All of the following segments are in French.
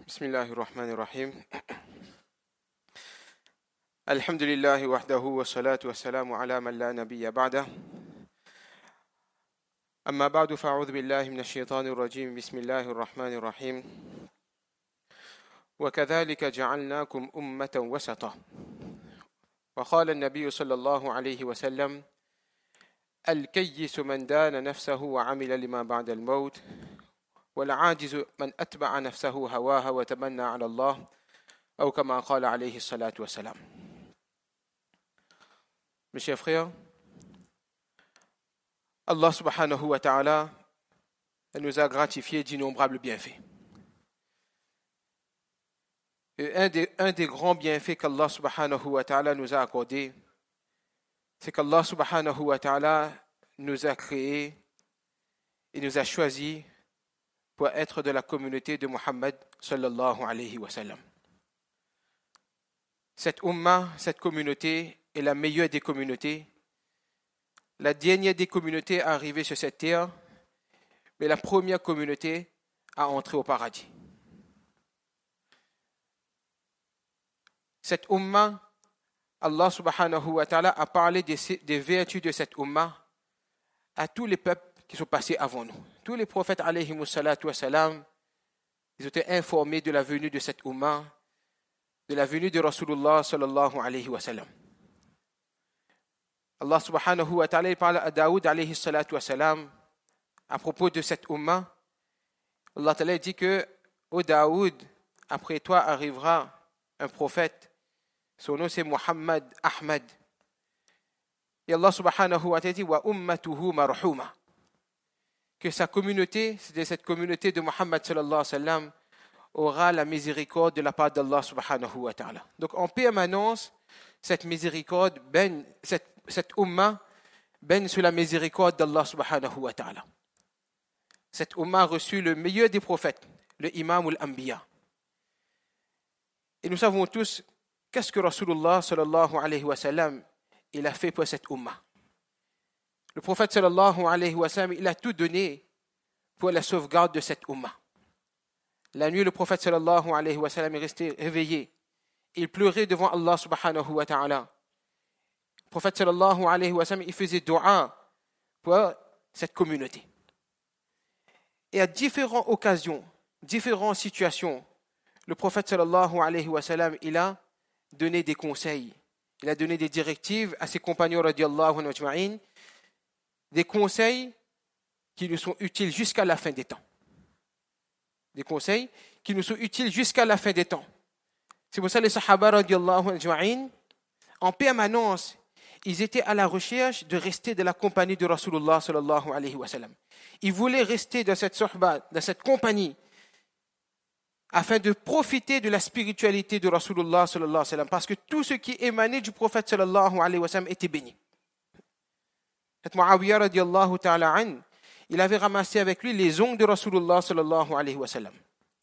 بسم الله الرحمن الرحيم الحمد لله وحده والصلاة والسلام على من لا نبي بعده أما بعد فأعوذ بالله من الشيطان الرجيم بسم الله الرحمن الرحيم وكذلك جعلناكم أمة وسطا وقال النبي صلى الله عليه وسلم الكيس من دان نفسه وعمل لما بعد الموت والعاجز من أتبع نفسه هواها وتمنى على الله أو كما قال عليه الصلاة والسلام. Mes chers frères, Allah subhanahu wa ta'ala nous a gratifié d'innombrables bienfaits. Et un des grands bienfaits qu'Allah subhanahu wa ta'ala nous a accordé, c'est qu'Allah subhanahu wa ta'ala nous a créés et nous a choisis pour être de la communauté de Muhammad sallallahu alayhi wa sallam. Cette ummah, cette communauté est la meilleure des communautés, la dernière des communautés à arriver sur cette terre, mais la première communauté à entrer au paradis. Cette ummah, Allah subhanahu wa ta'ala a parlé des vertus de cette ummah à tous les peuples qui sont passés avant nous. Tous les prophètes alayhimus salatu wa salam, ils ont été informés de la venue de cette ummah, de la venue de Rasulullah sallallahu alayhi wa sallam. Allah subhanahu wa ta'ala parle à Daoud alayhi salatu wa salam à propos de cette ummah. Allah ta'ala dit que ô Daoud, après toi arrivera un prophète. Son nom c'est Muhammad Ahmad. Et Allah subhanahu wa ta'ala dit wa ummatuhu marhuma. Que sa communauté, c'est cette communauté de Muhammad sallallahu alayhi wa sallam, aura la miséricorde de la part d'Allah subhanahu wa ta'ala. Donc en permanence, cette miséricorde, cette ummah, baigne sous la miséricorde d'Allah subhanahu wa ta'ala. Cette ummah a reçu le meilleur des prophètes, le imam ou l'anbiya. Et nous savons tous, qu'est-ce que Rasulullah sallallahu alayhi wa sallam, il a fait pour cette ummah. Le prophète sallallahu alayhi wa sallam, il a tout donné pour la sauvegarde de cette ummah. La nuit, le prophète sallallahu alayhi wa sallam est resté réveillé. Il pleurait devant Allah subhanahu wa ta'ala. Le prophète sallallahu alayhi wa sallam, il faisait dua pour cette communauté. Et à différentes occasions, différentes situations, le prophète sallallahu alayhi wa sallam, il a donné des conseils. Il a donné des directives à ses compagnons radiyallahu anhum ajma'in, des conseils qui nous sont utiles jusqu'à la fin des temps. Des conseils qui nous sont utiles jusqu'à la fin des temps. C'est pour ça que les sahaba radiyallahu ajma'in, en permanence, ils étaient à la recherche de rester de la compagnie de Rasulullah sallallahu alayhi wa sallam. Ils voulaient rester dans cette sohba, dans cette compagnie, afin de profiter de la spiritualité de Rasulullah sallallahu alayhi wa sallam, parce que tout ce qui émanait du prophète sallallahu alayhi wa sallam était béni. Muawiyah radiyallahu ta'ala an, il avait ramassé avec lui les ongles de Rasulullah sallallahu alayhi wa sallam.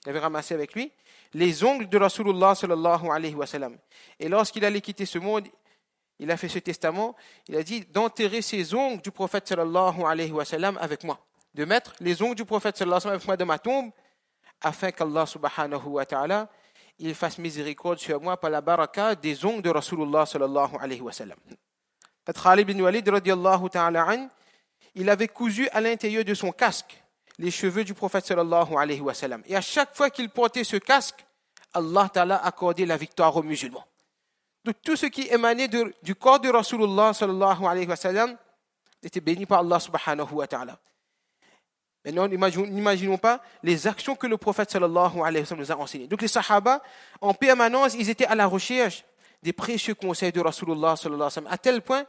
Il avait ramassé avec lui les ongles de Rasulullah sallallahu alayhi wa sallam. Et lorsqu'il allait quitter ce monde, il a fait ce testament, il a dit d'enterrer ces ongles du prophète sallallahu alayhi wa sallam avec moi. De mettre les ongles du prophète sallallahu alayhi wa sallam avec moi dans ma tombe, afin qu'Allah subhanahu wa ta'ala, il fasse miséricorde sur moi par la baraka des ongles de Rasulullah sallallahu alayhi wa sallam. Khalid bin Walid radiyallahu ta'ala an, il avait cousu à l'intérieur de son casque les cheveux du prophète sallallahu alayhi wa sallam. Et à chaque fois qu'il portait ce casque, Allah ta'ala accordait la victoire aux musulmans. Donc tout ce qui émanait du corps de Rasulullah sallallahu alayhi wa sallam était béni par Allah subhanahu wa ta'ala. Maintenant, n'imaginons pas les actions que le prophète sallallahu alayhi wa sallam nous a enseignées. Donc les sahaba, en permanence, ils étaient à la recherche des précieux conseils de Rasulullah sallallahu alayhi wa sallam, à tel point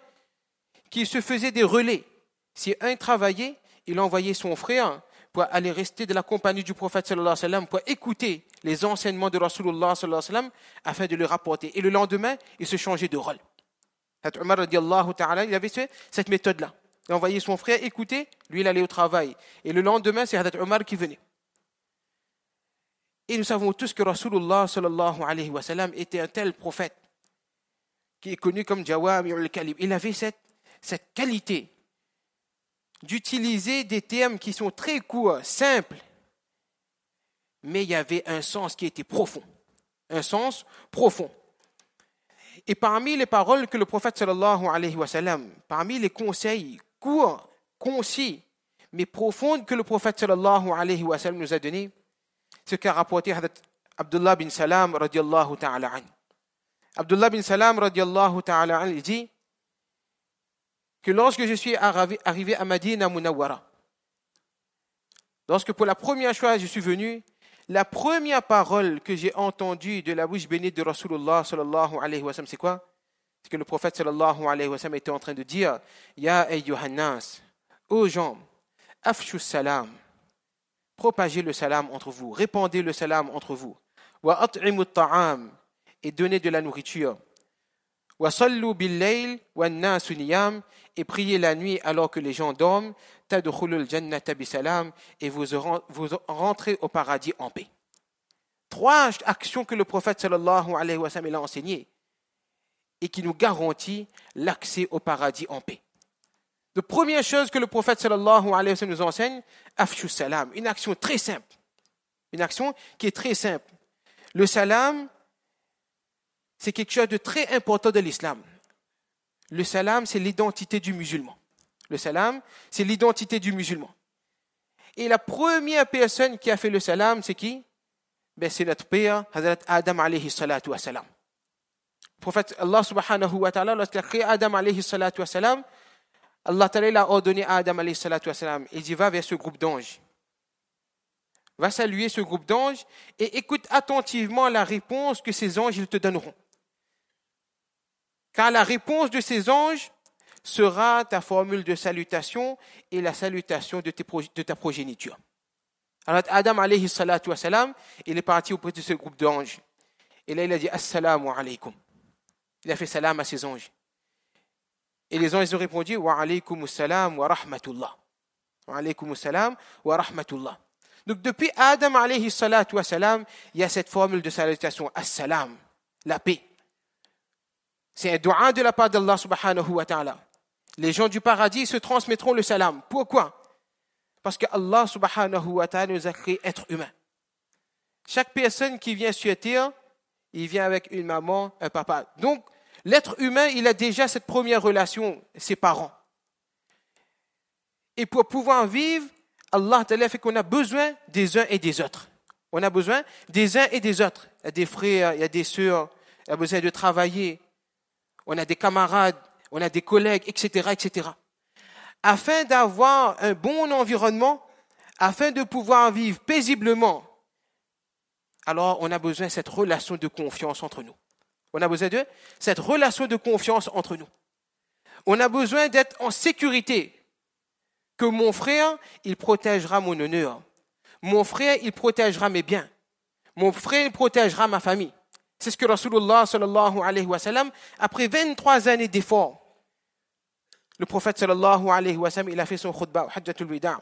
qu'ils se faisaient des relais. Si un travaillait, il envoyait son frère pour aller rester de la compagnie du prophète sallallahu alayhi wa sallam, pour écouter les enseignements de Rasulullah sallallahu alayhi wa sallam, afin de le rapporter. Et le lendemain, il se changeait de rôle. Umar radiyallahu ta'ala, il avait fait cette méthode-là. Il envoyait son frère écouter, lui il allait au travail. Et le lendemain, c'est Hadrat Umar qui venait. Et nous savons tous que Rasulullah sallallahu alayhi wa sallam était un tel prophète qui est connu comme Jawami'ul Kalim. Il avait cette qualité d'utiliser des termes qui sont très courts, simples, mais il y avait un sens qui était profond. Un sens profond. Et parmi les paroles que le prophète sallallahu alayhi wa sallam, parmi les conseils courts, concis, mais profonds que le prophète sallallahu alayhi wa sallam nous a donnés, ce qu'a rapporté Abdullah bin Salam radiallahu ta'ala an. Abdullah bin Salam radiallahu ta'ala an, il dit que lorsque je suis arrivé à Madina Munawwara, lorsque pour la première fois je suis venu, la première parole que j'ai entendue de la bouche bénite de Rasulullah sallallahu alayhi wa sallam, c'est quoi? C'est que le prophète sallallahu alayhi wa sallam était en train de dire Ya ayyuhan nas, ô gens, afshu salam, propagez le salam entre vous, répandez le salam entre vous. Wa at'imu ta'am, et donnez de la nourriture. Wa sallu bil layl wa an-nasu niyam, et priez la nuit alors que les gens dorment. Tadkhulul jannata bi salam, et vous rentrez au paradis en paix. 3 actions que le prophète sallallahu alayhi wa sallam a enseignées et qui nous garantit l'accès au paradis en paix. La première chose que le prophète sallallahu alayhi wa sallam nous enseigne, afshu salam, une action très simple. Une action qui est très simple. Le salam, c'est quelque chose de très important de l'islam. Le salam, c'est l'identité du musulman. Le salam, c'est l'identité du musulman. Et la première personne qui a fait le salam, c'est qui? C'est notre père, Hazrat Adam alayhi salatu wa salam. Le prophète Allah subhanahu wa ta'ala, lorsqu'il a créé Adam alayhi salatu wa salam, Allah ta'ala a ordonné à Adam alayhi salatu wa salam, il dit va vers ce groupe d'anges. Va saluer ce groupe d'anges et écoute attentivement la réponse que ces anges ils te donneront. Car la réponse de ces anges sera ta formule de salutation et la salutation de ta progéniture. Alors Adam alayhi salatu wa salam, il est parti auprès de ce groupe d'anges. Et là il a dit Assalamu alaykum. Il a fait salam à ces anges. Et les anges ont répondu Wa alaykum assalam wa rahmatullah. Wa alaykum assalam wa rahmatullah. Donc depuis Adam alayhi salatu wa salam, il y a cette formule de salutation Assalam, la paix. C'est un dua de la part d'Allah subhanahu wa ta'ala. Les gens du paradis se transmettront le salam. Pourquoi? Parce que Allah subhanahu wa ta'ala nous a créé êtres humains. Chaque personne qui vient sur terre, il vient avec une maman, un papa. Donc, l'être humain, il a déjà cette première relation, ses parents. Et pour pouvoir vivre, Allah ta'ala fait qu'on a besoin des uns et des autres. On a besoin des uns et des autres. Il y a des frères, il y a des sœurs, il y a besoin de travailler. On a des camarades, on a des collègues, etc., etc. Afin d'avoir un bon environnement, afin de pouvoir vivre paisiblement, alors on a besoin de cette relation de confiance entre nous. On a besoin de cette relation de confiance entre nous. On a besoin d'être en sécurité. Que mon frère, il protégera mon honneur. Mon frère, il protégera mes biens. Mon frère, il protégera ma famille. C'est ce que Rasulullah sallallahu alayhi wa sallam, après 23 années d'efforts, le prophète sallallahu alayhi wa sallam, il a fait son khutbah, hajjatul wida'.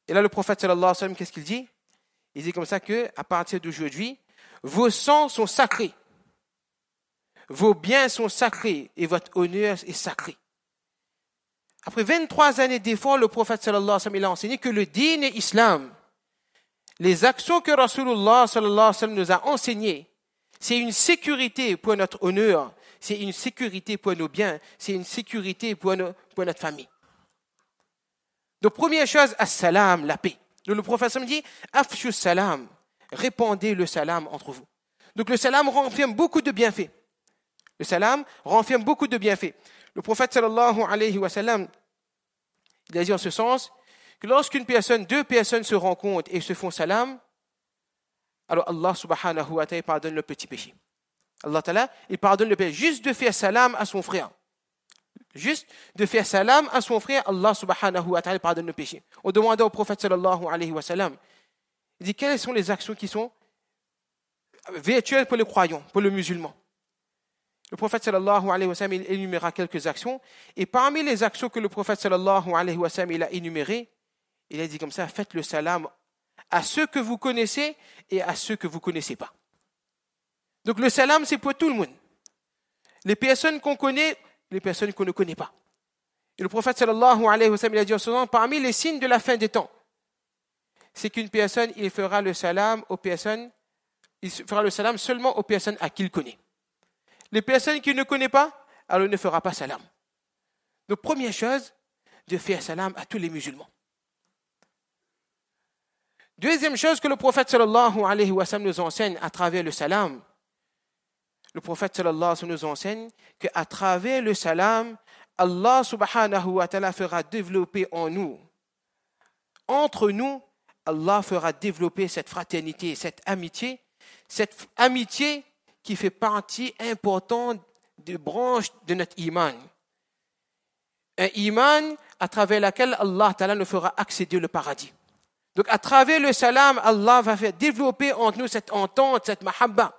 Et là, le prophète sallallahu alayhi wa sallam, qu'est-ce qu'il dit? Il dit comme ça que, à partir d'aujourd'hui, vos sangs sont sacrés. Vos biens sont sacrés et votre honneur est sacré. Après 23 années d'efforts, le prophète sallallahu alayhi wa sallam, il a enseigné que le din et l'islam, les actions que Rasulullah sallallahu alayhi wa sallam nous a enseignées, c'est une sécurité pour notre honneur, c'est une sécurité pour nos biens, c'est une sécurité pour notre famille. Donc, première chose, as-salam, la paix. Donc, le prophète dit, afshu salam, répandez le salam entre vous. Donc, le salam renferme beaucoup de bienfaits. Le salam renferme beaucoup de bienfaits. Le prophète sallallahu alayhi wa sallam, il a dit en ce sens que lorsqu'une personne, 2 personnes se rencontrent et se font salam, alors Allah subhanahu wa ta'ala pardonne le petit péché. Allah ta'ala, il pardonne le péché. Juste de faire salam à son frère. Juste de faire salam à son frère, Allah subhanahu wa ta'ala pardonne le péché. On demandait au prophète sallallahu alayhi wa sallam, il dit quelles sont les actions qui sont vertueuses pour le croyant, pour le musulman. Le prophète sallallahu alayhi wa sallam, il énuméra quelques actions. Et parmi les actions que le prophète sallallahu alayhi wa sallam, il a énumérées, il a dit comme ça, faites le salam à ceux que vous connaissez et à ceux que vous ne connaissez pas. Donc le salam, c'est pour tout le monde. Les personnes qu'on connaît, les personnes qu'on ne connaît pas. Et le prophète sallallahu alayhi wa sallam, il a dit en ce moment, parmi les signes de la fin des temps, c'est qu'une personne, il fera le salam seulement aux personnes à qui il connaît. Les personnes qu'il ne connaît pas, alors il ne fera pas salam. Donc, première chose, de faire salam à tous les musulmans. Deuxième chose que le prophète sallallahu alayhi wa sallam nous enseigne à travers le salam, le prophète sallallahu alayhi wa sallam nous enseigne qu'à travers le salam, Allah subhanahu wa ta'ala fera développer en nous, entre nous, Allah fera développer cette fraternité, cette amitié qui fait partie importante des branches de notre iman. Un iman à travers lequel Allah ta'ala nous fera accéder au paradis. Donc, à travers le salam, Allah va faire développer entre nous cette entente, cette mahabba,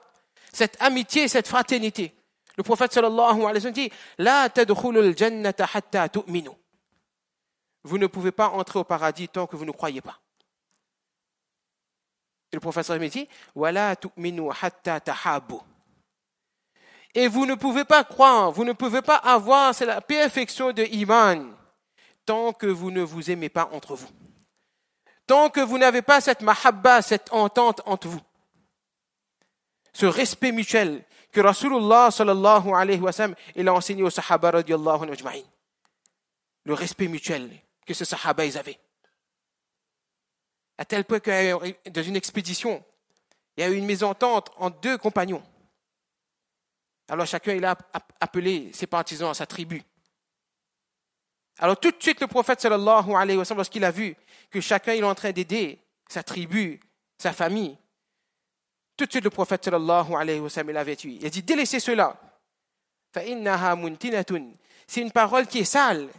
cette amitié, cette fraternité. Le prophète sallallahu alayhi wa sallam dit « La tadkhulul jannata hatta tu'minu » Vous ne pouvez pas entrer au paradis tant que vous ne croyez pas. Et le prophète sallallahu alayhi wa sallam dit « Wa la tu'minu hatta tahabbu » Et vous ne pouvez pas croire, vous ne pouvez pas avoir la perfection de iman tant que vous ne vous aimez pas entre vous. Tant que vous n'avez pas cette mahabba, cette entente entre vous. Ce respect mutuel que Rasulullah sallallahu alayhi wa sallam il a enseigné aux sahaba radiyallahu anhum ajma'in. Le respect mutuel que ces sahaba ils avaient. À tel point que dans une expédition, il y a eu une mésentente entre deux compagnons. Alors chacun il a appelé ses partisans à sa tribu. Alors tout de suite le prophète sallallahu alayhi wa sallam, lorsqu'il a vu que chacun il est en train d'aider sa tribu, sa famille, tout de suite le prophète sallallahu alayhi wa sallam il avait dit, il a dit délaissez cela. فَإِنَّهَا مُنْتِنَةٌ C'est une parole qui est sale,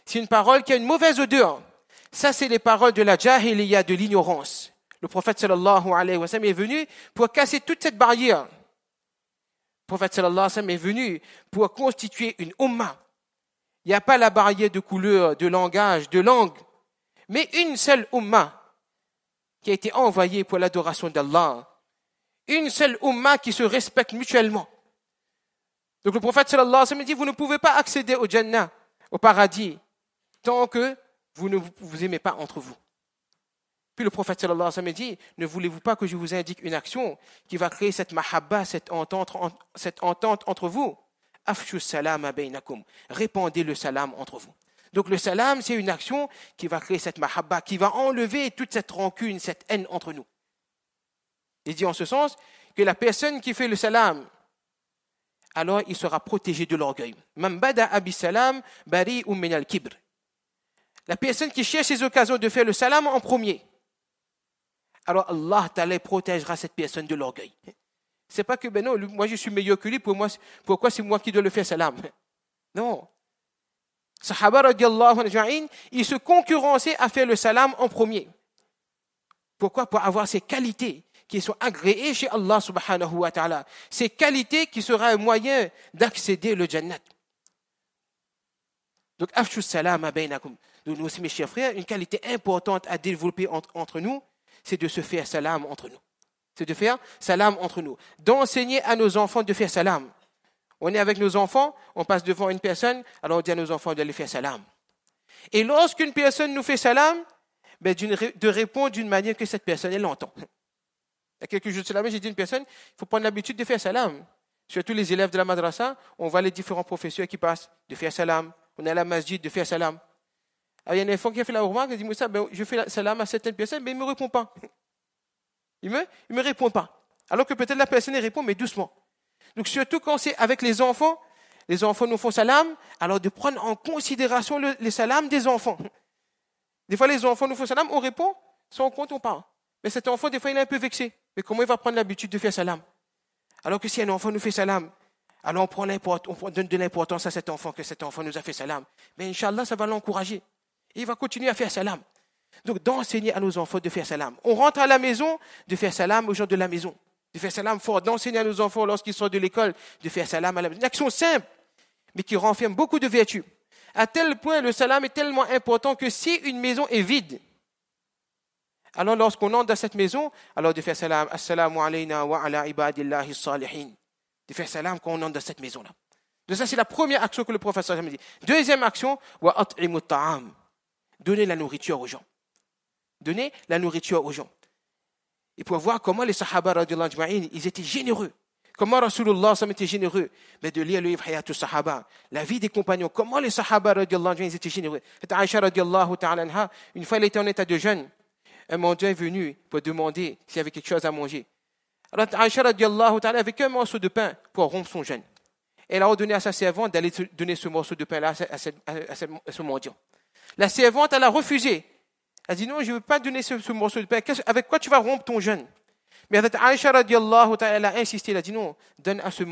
c'est une parole qui a une mauvaise odeur. Ça c'est les paroles de la jahiliya, de l'ignorance. Le prophète sallallahu alayhi wa sallam est venu pour casser toute cette barrière. Le prophète sallallahu alayhi wa sallam est venu pour constituer une ummah. Il n'y a pas la barrière de couleur, de langage, de langue, mais une seule ummah qui a été envoyée pour l'adoration d'Allah. Une seule ummah qui se respecte mutuellement. Donc le prophète sallallahu alayhi wa sallam dit, vous ne pouvez pas accéder au Jannah, au paradis, tant que vous ne vous aimez pas entre vous. Puis le prophète sallallahu alayhi wa sallam dit, ne voulez-vous pas que je vous indique une action qui va créer cette mahabba, cette entente entre vous? Afshu salama bainakum. Répandez le salam entre vous. Donc le salam, c'est une action qui va créer cette mahabba, qui va enlever toute cette rancune, cette haine entre nous. Il dit en ce sens que la personne qui fait le salam, alors il sera protégé de l'orgueil. Man bada'a bis salam bari'un min al-kibr. La personne qui cherche les occasions de faire le salam en premier, alors Allah Ta'ala protégera cette personne de l'orgueil. C'est pas que, ben non, moi je suis meilleur que lui, pourquoi c'est moi qui dois le faire salam? Non. Sahaba radiallahu anhu, ils se concurrençaient à faire le salam en premier. Pourquoi? Pour avoir ces qualités qui sont agréées chez Allah subhanahu wa ta'ala. Ces qualités qui sera un moyen d'accéder au Jannat. Donc, afshu salam bainakum. Donc, nous aussi, mes chers frères, une qualité importante à développer entre nous, c'est de se faire salam entre nous. C'est de faire salam entre nous. D'enseigner à nos enfants de faire salam. On est avec nos enfants, on passe devant une personne, alors on dit à nos enfants d'aller faire salam. Et lorsqu'une personne nous fait salam, ben de répondre d'une manière que cette personne elle l'entend. Il y a quelques jours de cela, j'ai dit à une personne, il faut prendre l'habitude de faire salam. Surtout les élèves de la madrasa, on voit les différents professeurs qui passent, de faire salam. On est à la masjid, de faire salam. Alors, il y a un enfant qui a fait la remarque, il dit, Moussa, ben, je fais salam à certaines personnes, mais il ne me répond pas. Il me répond pas. Alors que peut-être la personne répond, mais doucement. Donc, surtout quand c'est avec les enfants nous font salam, alors de prendre en considération les salams des enfants. Des fois, les enfants nous font salam, on répond, sans compte, on parle. Mais cet enfant, des fois, il est un peu vexé. Mais comment il va prendre l'habitude de faire salam? Alors que si un enfant nous fait salam, alors on donne de l'importance à cet enfant, que cet enfant nous a fait salam. Mais Inch'Allah, ça va l'encourager. Et il va continuer à faire salam. Donc, d'enseigner à nos enfants de faire salam. On rentre à la maison, de faire salam aux gens de la maison. De faire salam fort, d'enseigner à nos enfants lorsqu'ils sortent de l'école, de faire salam à la maison. Une action simple, mais qui renferme beaucoup de vertus. À tel point, le salam est tellement important que si une maison est vide, alors lorsqu'on entre dans cette maison, alors de faire salam, assalamu alayna wa ala ibadillahi salihin. De faire salam quand on entre dans cette maison-là. Donc ça, c'est la première action que le professeur me dit. Deuxième action, wa at'imu ta'am. Donner la nourriture aux gens. donner la nourriture aux gens. Et pour voir comment les Sahaba, radiallahu anhum, ils étaient généreux. Comment Rasulullah était généreux. Mais de lire le livre Hayatul Sahaba, la vie des compagnons, comment les Sahaba, radiallahu anhum, ils étaient généreux. Aïcha, radiallahu ta'ala anha, une fois elle était en état de jeûne, un mendiant est venu pour demander s'il y avait quelque chose à manger. Alors Aïcha, radiallahu ta'ala, avec un morceau de pain pour rompre son jeûne. Elle a ordonné à sa servante d'aller donner ce morceau de pain-là à ce mendiant. La servante, elle a refusé. Elle a dit non, je ne veux pas donner ce morceau de pain. Avec quoi tu vas rompre ton jeûne? Mais Aïcha radiallahu ta'ala, elle a insisté, elle a dit non, donne à ce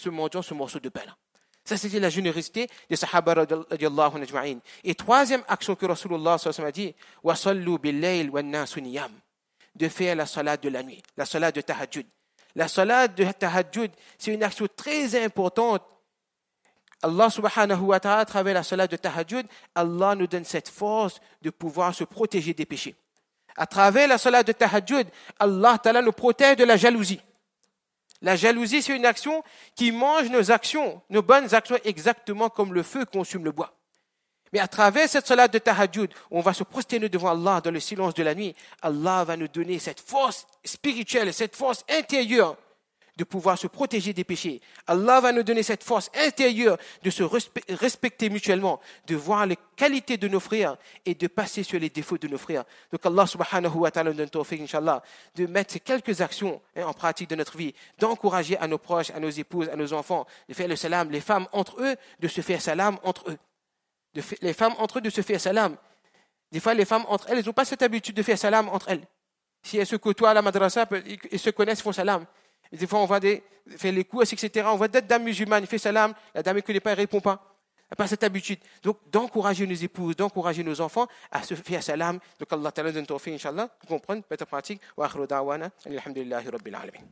mendiant ce morceau de pain-là. Ça, c'était la générosité des Sahaba radiallahu anhum. Et troisième action que Rasulullah sallallahu alayhi wa sallam a dit, wa sallu bil-layl wa an-nasu niyam, de faire la salat de la nuit, la salat de tahajjud. La salat de tahajjud, c'est une action très importante. Allah subhanahu wa ta'ala, à travers la salat de tahajjud, Allah nous donne cette force de pouvoir se protéger des péchés. À travers la salat de tahajjud, Allah ta'ala nous protège de la jalousie. La jalousie, c'est une action qui mange nos actions, nos bonnes actions, exactement comme le feu consume le bois. Mais à travers cette salat de tahajjud, on va se prosterner devant Allah dans le silence de la nuit. Allah va nous donner cette force spirituelle, cette force intérieure de pouvoir se protéger des péchés. Allah va nous donner cette force intérieure de se respecter mutuellement, de voir les qualités de nos frères et de passer sur les défauts de nos frères. Donc Allah subhanahu wa ta'ala nous donne tawfiq, inshallah, de mettre ces quelques actions en pratique de notre vie, d'encourager à nos proches, à nos épouses, à nos enfants, de faire le salam, les femmes entre eux, de se faire salam entre eux. Les femmes entre eux, de se faire salam. Des fois, les femmes entre elles, elles n'ont pas cette habitude de faire salam entre elles. Si elles se côtoient à la madrasa, elles se connaissent, font salam. Et des fois, on va faire les cours, etc. On voit d'autres dames musulmanes, il fait salam, la dame ne connaît pas, elle ne répond pas. Elle n'a pas cette habitude. Donc, d'encourager nos épouses, d'encourager nos enfants à se faire salam. Donc, Allah ta'ala donne tawfiq, inshallah, comprendre, mettre en pratique. Wa akhiru da'wana, alhamdulillahi rabbil alamin.